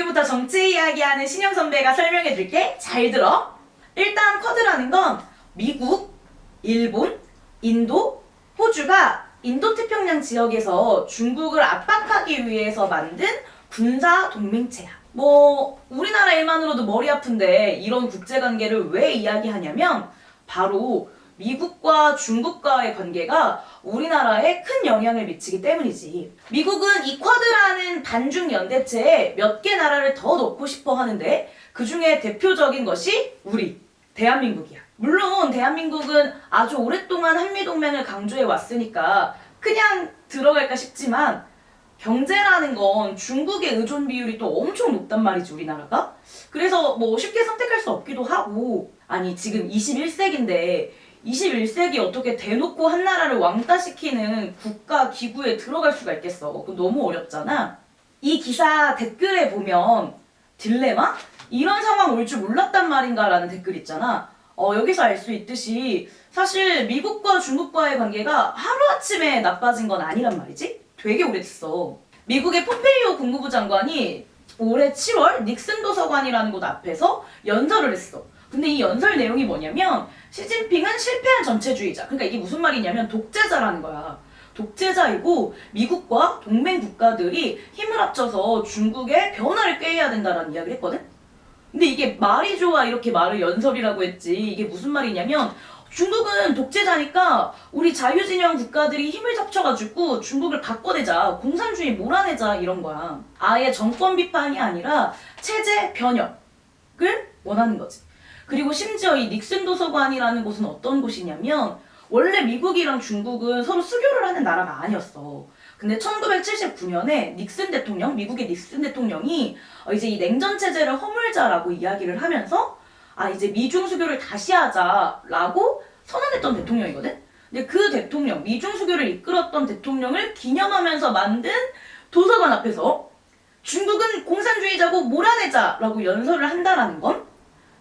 지금부터 정치 이야기하는 신영 선배가 설명해 줄게. 잘 들어. 일단 쿼드라는 건 미국, 일본, 인도, 호주가 인도태평양 지역에서 중국을 압박하기 위해서 만든 군사 동맹체야. 우리나라 일만으로도 머리 아픈데 이런 국제관계를 왜 이야기하냐면 바로 미국과 중국과의 관계가 우리나라에 큰 영향을 미치기 때문이지. 미국은 이 쿼드라는 반중 연대체에 몇 개 나라를 더 넣고 싶어 하는데 그 중에 대표적인 것이 우리 대한민국이야. 물론 대한민국은 아주 오랫동안 한미동맹을 강조해 왔으니까 그냥 들어갈까 싶지만 경제라는 건 중국의 의존 비율이 또 엄청 높단 말이지, 우리나라가. 그래서 쉽게 선택할 수 없기도 하고, 아니 지금 21세기인데 21세기 어떻게 대놓고 한 나라를 왕따시키는 국가 기구에 들어갈 수가 있겠어. 그건 너무 어렵잖아. 이 기사 댓글에 보면 딜레마? 이런 상황 올 줄 몰랐단 말인가 라는 댓글 있잖아. 여기서 알 수 있듯이 사실 미국과 중국과의 관계가 하루아침에 나빠진 건 아니란 말이지. 되게 오래됐어. 미국의 폼페이오 국무부 장관이 올해 7월 닉슨 도서관이라는 곳 앞에서 연설을 했어. 근데 이 연설 내용이 뭐냐면 시진핑은 실패한 전체주의자. 그러니까 이게 무슨 말이냐면 독재자라는 거야. 독재자이고 미국과 동맹 국가들이 힘을 합쳐서 중국의 변화를 꾀해야 된다라는 이야기를 했거든. 근데 이게 말이 좋아 이렇게 말을 연설이라고 했지. 이게 무슨 말이냐면 중국은 독재자니까 우리 자유진영 국가들이 힘을 합쳐가지고 중국을 바꿔내자, 공산주의 몰아내자 이런 거야. 아예 정권 비판이 아니라 체제 변혁을 원하는 거지. 그리고 심지어 이 닉슨 도서관이라는 곳은 어떤 곳이냐면 원래 미국이랑 중국은 서로 수교를 하는 나라가 아니었어. 근데 1979년에 닉슨 대통령, 미국의 닉슨 대통령이 이제 이 냉전 체제를 허물자라고 이야기를 하면서 이제 미중 수교를 다시 하자라고 선언했던 대통령이거든? 근데 그 대통령, 미중 수교를 이끌었던 대통령을 기념하면서 만든 도서관 앞에서 중국은 공산주의자고 몰아내자라고 연설을 한다라는 건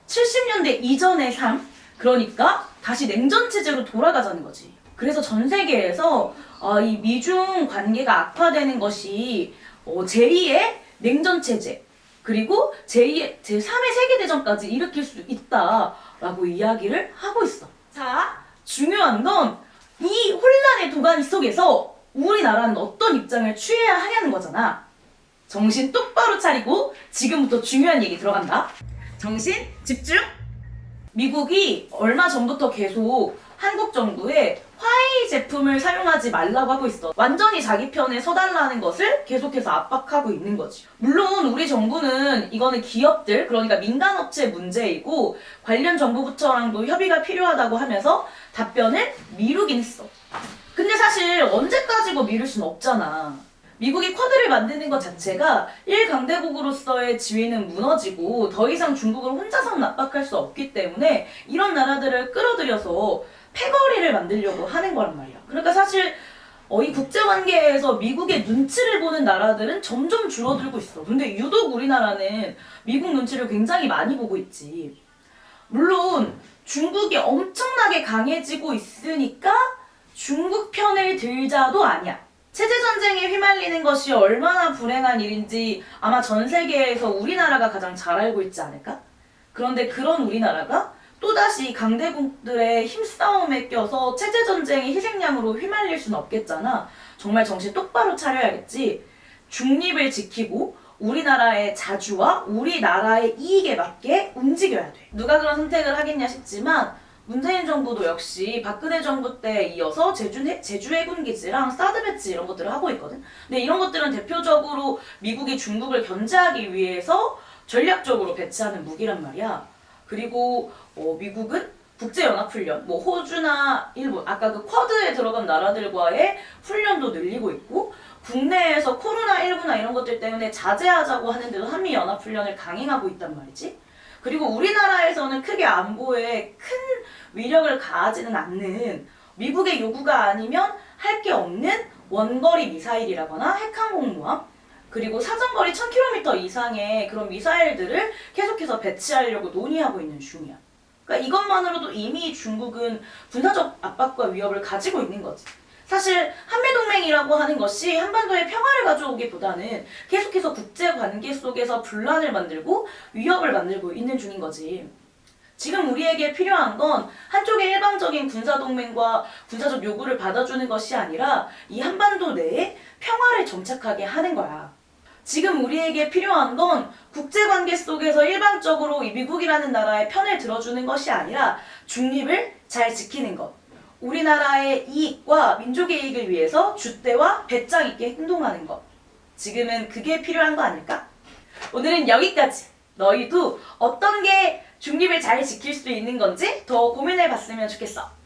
70년대 이전의 삶, 그러니까 다시 냉전 체제로 돌아가자는 거지. 그래서 전 세계에서 이 미중 관계가 악화되는 것이 제2의 냉전 체제, 그리고 제3의 세계대전까지 일으킬 수 있다라고 이야기를 하고 있어. 자, 중요한 건 이 혼란의 도가니 속에서 우리나라는 어떤 입장을 취해야 하냐는 거잖아. 정신 똑바로 차리고 지금부터 중요한 얘기 들어간다. 정신 집중! 미국이 얼마 전부터 계속 한국 정부에 화웨이 제품을 사용하지 말라고 하고 있어. 완전히 자기 편에 서달라는 것을 계속해서 압박하고 있는 거지. 물론 우리 정부는 이거는 기업들, 그러니까 민간업체 문제이고 관련 정부부처랑도 협의가 필요하다고 하면서 답변을 미루긴 했어. 근데 사실 언제까지 미룰 순 없잖아. 미국이 쿼드를 만드는 것 자체가 1강대국으로서의 지위는 무너지고 더 이상 중국을 혼자서는 압박할 수 없기 때문에 이런 나라들을 끌어들여서 패거리를 만들려고 하는 거란 말이야. 그러니까 사실 이 국제관계에서 미국의 눈치를 보는 나라들은 점점 줄어들고 있어. 근데 유독 우리나라는 미국 눈치를 굉장히 많이 보고 있지. 물론 중국이 엄청나게 강해지고 있으니까 중국 편을 들자도 아니야. 체제전쟁에 휘말리는 것이 얼마나 불행한 일인지 아마 전 세계에서 우리나라가 가장 잘 알고 있지 않을까? 그런데 그런 우리나라가 또다시 강대국들의 힘싸움에 껴서 체제전쟁의 희생양으로 휘말릴 수는 없겠잖아. 정말 정신 똑바로 차려야겠지. 중립을 지키고 우리나라의 자주와 우리나라의 이익에 맞게 움직여야 돼. 누가 그런 선택을 하겠냐 싶지만 문재인 정부도 역시 박근혜 정부 때 이어서 제주 해군기지랑 사드 배치 이런 것들을 하고 있거든. 근데 이런 것들은 대표적으로 미국이 중국을 견제하기 위해서 전략적으로 배치하는 무기란 말이야. 그리고 미국은 국제연합훈련, 호주나 일본, 아까 그 쿼드에 들어간 나라들과의 훈련도 늘리고 있고 국내에서 코로나19나 이런 것들 때문에 자제하자고 하는데도 한미연합훈련을 강행하고 있단 말이지. 그리고 우리나라에서는 크게 안보에 큰 위력을 가하지는 않는 미국의 요구가 아니면 할 게 없는 원거리 미사일이라거나 핵항공모함, 그리고 사정거리 1000km 이상의 그런 미사일들을 계속해서 배치하려고 논의하고 있는 중이야. 그러니까 이것만으로도 이미 중국은 군사적 압박과 위협을 가지고 있는 거지. 사실 한미동맹이라고 하는 것이 한반도의 평화를 가져오기보다는 계속해서 국제관계 속에서 분란을 만들고 위협을 만들고 있는 중인 거지. 지금 우리에게 필요한 건 한쪽의 일방적인 군사동맹과 군사적 요구를 받아주는 것이 아니라 이 한반도 내에 평화를 정착하게 하는 거야. 지금 우리에게 필요한 건 국제관계 속에서 일방적으로 이 미국이라는 나라의 편을 들어주는 것이 아니라 중립을 잘 지키는 것. 우리나라의 이익과 민족의 이익을 위해서 줏대와 배짱 있게 행동하는 것. 지금은 그게 필요한 거 아닐까? 오늘은 여기까지. 너희도 어떤 게 중립을 잘 지킬 수 있는 건지 더 고민해 봤으면 좋겠어.